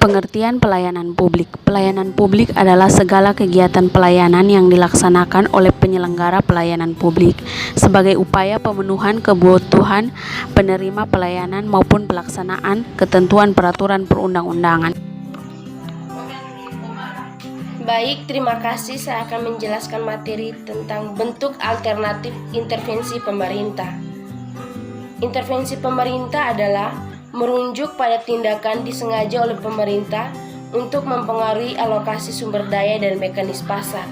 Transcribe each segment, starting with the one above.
Pengertian pelayanan publik. Pelayanan publik adalah segala kegiatan pelayanan yang dilaksanakan oleh penyelenggara pelayanan publik sebagai upaya pemenuhan kebutuhan penerima pelayanan maupun pelaksanaan ketentuan peraturan perundang-undangan. Baik, terima kasih. Saya akan menjelaskan materi tentang bentuk alternatif intervensi pemerintah. Intervensi pemerintah adalah merujuk pada tindakan disengaja oleh pemerintah untuk mempengaruhi alokasi sumber daya dan mekanisme pasar.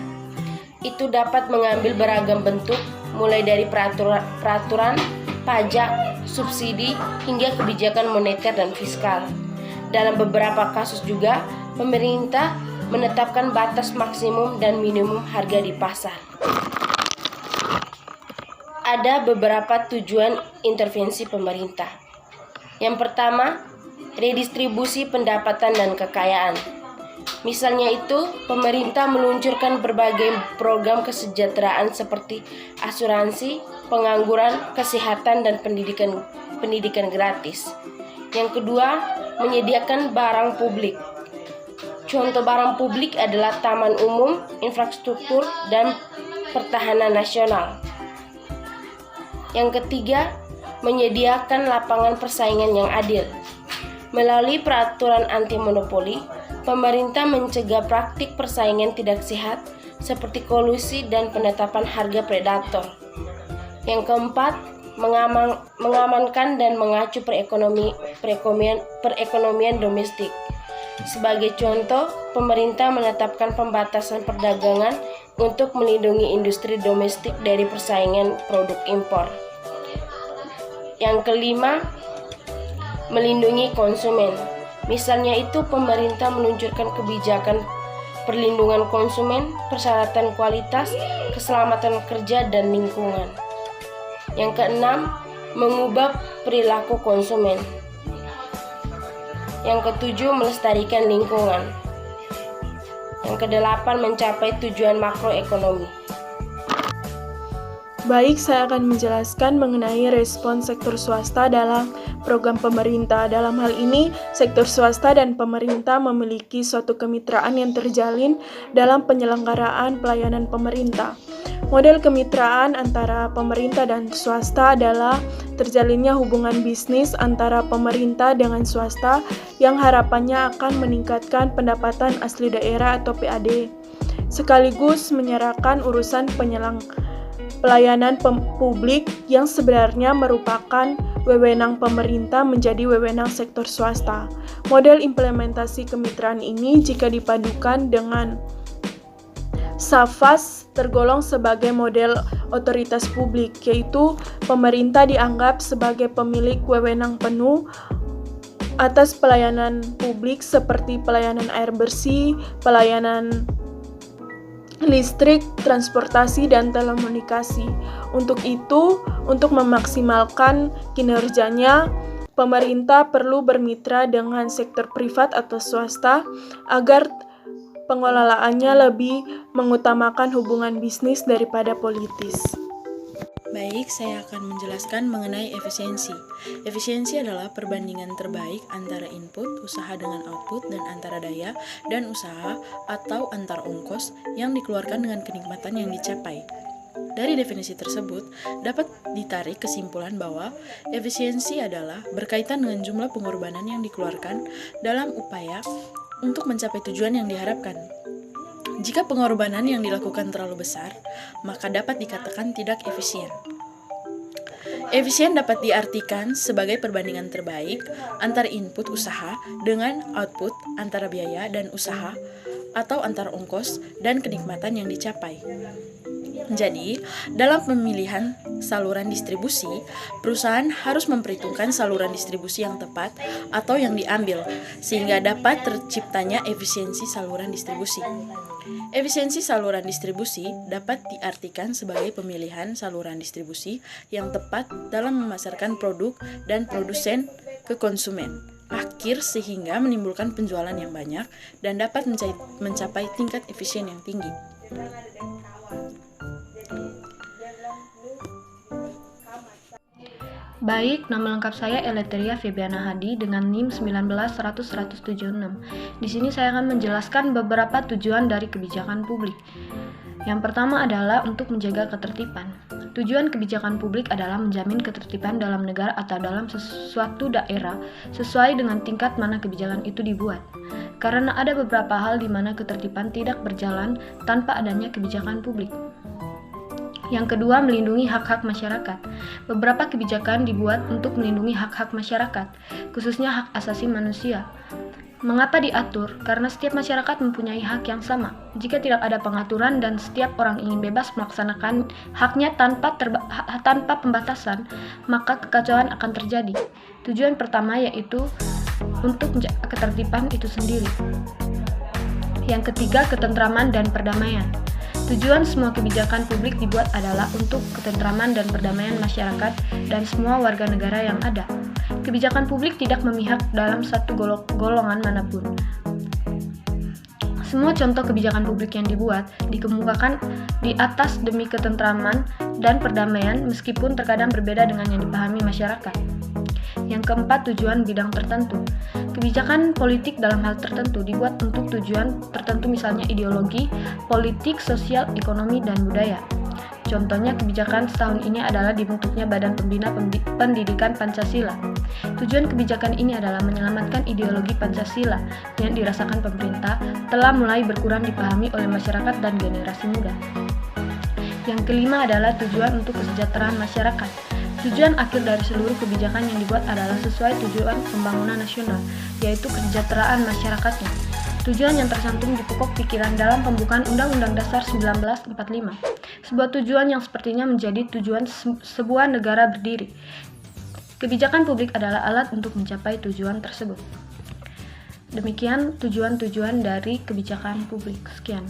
Itu dapat mengambil beragam bentuk, mulai dari peraturan, pajak, subsidi, hingga kebijakan moneter dan fiskal. Dalam beberapa kasus juga, pemerintah menetapkan batas maksimum dan minimum harga di pasar. Ada beberapa tujuan intervensi pemerintah. Yang pertama, redistribusi pendapatan dan kekayaan. Misalnya itu, pemerintah meluncurkan berbagai program kesejahteraan seperti asuransi, pengangguran, kesehatan, dan pendidikan gratis. Yang kedua, menyediakan barang publik. Contoh barang publik adalah taman umum, infrastruktur, dan pertahanan nasional. Yang ketiga, menyediakan lapangan persaingan yang adil. Melalui peraturan anti monopoli, pemerintah mencegah praktik persaingan tidak sehat seperti kolusi dan penetapan harga predator. Yang keempat, mengamankan dan mengacu perekonomian domestik. Sebagai contoh, pemerintah menetapkan pembatasan perdagangan untuk melindungi industri domestik dari persaingan produk impor. Yang kelima, melindungi konsumen. Misalnya itu, pemerintah meluncurkan kebijakan perlindungan konsumen, persyaratan kualitas, keselamatan kerja, dan lingkungan. Yang keenam, mengubah perilaku konsumen. Yang ketujuh, melestarikan lingkungan. Yang kedelapan, mencapai tujuan makroekonomi. Baik, saya akan menjelaskan mengenai respons sektor swasta dalam program pemerintah. Dalam hal ini, sektor swasta dan pemerintah memiliki suatu kemitraan yang terjalin dalam penyelenggaraan pelayanan pemerintah. Model kemitraan antara pemerintah dan swasta adalah terjalinnya hubungan bisnis antara pemerintah dengan swasta yang harapannya akan meningkatkan pendapatan asli daerah atau PAD, sekaligus menyerahkan urusan pelayanan publik yang sebenarnya merupakan wewenang pemerintah menjadi wewenang sektor swasta. Model implementasi kemitraan ini jika dipadukan dengan SAFAS tergolong sebagai model otoritas publik, yaitu pemerintah dianggap sebagai pemilik wewenang penuh atas pelayanan publik seperti pelayanan air bersih, pelayanan listrik, transportasi, dan telekomunikasi. Untuk itu, untuk memaksimalkan kinerjanya, pemerintah perlu bermitra dengan sektor privat atau swasta agar pengelolaannya lebih mengutamakan hubungan bisnis daripada politis. Baik, saya akan menjelaskan mengenai efisiensi. Efisiensi adalah perbandingan terbaik antara input, usaha dengan output, dan antara daya dan usaha atau antar ongkos yang dikeluarkan dengan kenikmatan yang dicapai. Dari definisi tersebut, dapat ditarik kesimpulan bahwa efisiensi adalah berkaitan dengan jumlah pengorbanan yang dikeluarkan dalam upaya untuk mencapai tujuan yang diharapkan. Jika pengorbanan yang dilakukan terlalu besar, maka dapat dikatakan tidak efisien. Efisien dapat diartikan sebagai perbandingan terbaik antara input usaha dengan output antara biaya dan usaha atau antara ongkos dan kenikmatan yang dicapai. Jadi, dalam pemilihan saluran distribusi, perusahaan harus memperhitungkan saluran distribusi yang tepat atau yang diambil, sehingga dapat terciptanya efisiensi saluran distribusi. Efisiensi saluran distribusi dapat diartikan sebagai pemilihan saluran distribusi yang tepat dalam memasarkan produk dan produsen ke konsumen akhir sehingga menimbulkan penjualan yang banyak dan dapat mencapai tingkat efisien yang tinggi. Baik, nama lengkap saya Eleteria Febiana Hadi dengan NIM 19100-176. Di sini saya akan menjelaskan beberapa tujuan dari kebijakan publik. Yang pertama adalah untuk menjaga ketertiban. Tujuan kebijakan publik adalah menjamin ketertiban dalam negara atau dalam suatu daerah sesuai dengan tingkat mana kebijakan itu dibuat. Karena ada beberapa hal di mana ketertiban tidak berjalan tanpa adanya kebijakan publik. Yang kedua, melindungi hak-hak masyarakat. Beberapa kebijakan dibuat untuk melindungi hak-hak masyarakat, khususnya hak asasi manusia. Mengapa diatur? Karena setiap masyarakat mempunyai hak yang sama. Jika tidak ada pengaturan dan setiap orang ingin bebas melaksanakan haknya tanpa pembatasan, maka kekacauan akan terjadi. Tujuan pertama yaitu untuk menjaga ketertiban itu sendiri. Yang ketiga, ketentraman dan perdamaian. Tujuan semua kebijakan publik dibuat adalah untuk ketentraman dan perdamaian masyarakat dan semua warga negara yang ada. Kebijakan publik tidak memihak dalam satu golongan manapun. Semua contoh kebijakan publik yang dibuat dikemukakan di atas demi ketentraman dan perdamaian meskipun terkadang berbeda dengan yang dipahami masyarakat. Yang keempat, tujuan bidang tertentu. Kebijakan politik dalam hal tertentu dibuat untuk tujuan tertentu, misalnya ideologi, politik, sosial, ekonomi, dan budaya. Contohnya kebijakan setahun ini adalah dibentuknya Badan Pembina Pendidikan Pancasila. Tujuan kebijakan ini adalah menyelamatkan ideologi Pancasila yang dirasakan pemerintah telah mulai berkurang dipahami oleh masyarakat dan generasi muda. Yang kelima adalah tujuan untuk kesejahteraan masyarakat. Tujuan akhir dari seluruh kebijakan yang dibuat adalah sesuai tujuan pembangunan nasional, yaitu kesejahteraan masyarakatnya. Tujuan yang tercantum di pokok pikiran dalam pembukaan Undang-Undang Dasar 1945. Sebuah tujuan yang sepertinya menjadi tujuan sebuah negara berdiri. Kebijakan publik adalah alat untuk mencapai tujuan tersebut. Demikian tujuan-tujuan dari kebijakan publik. Sekian.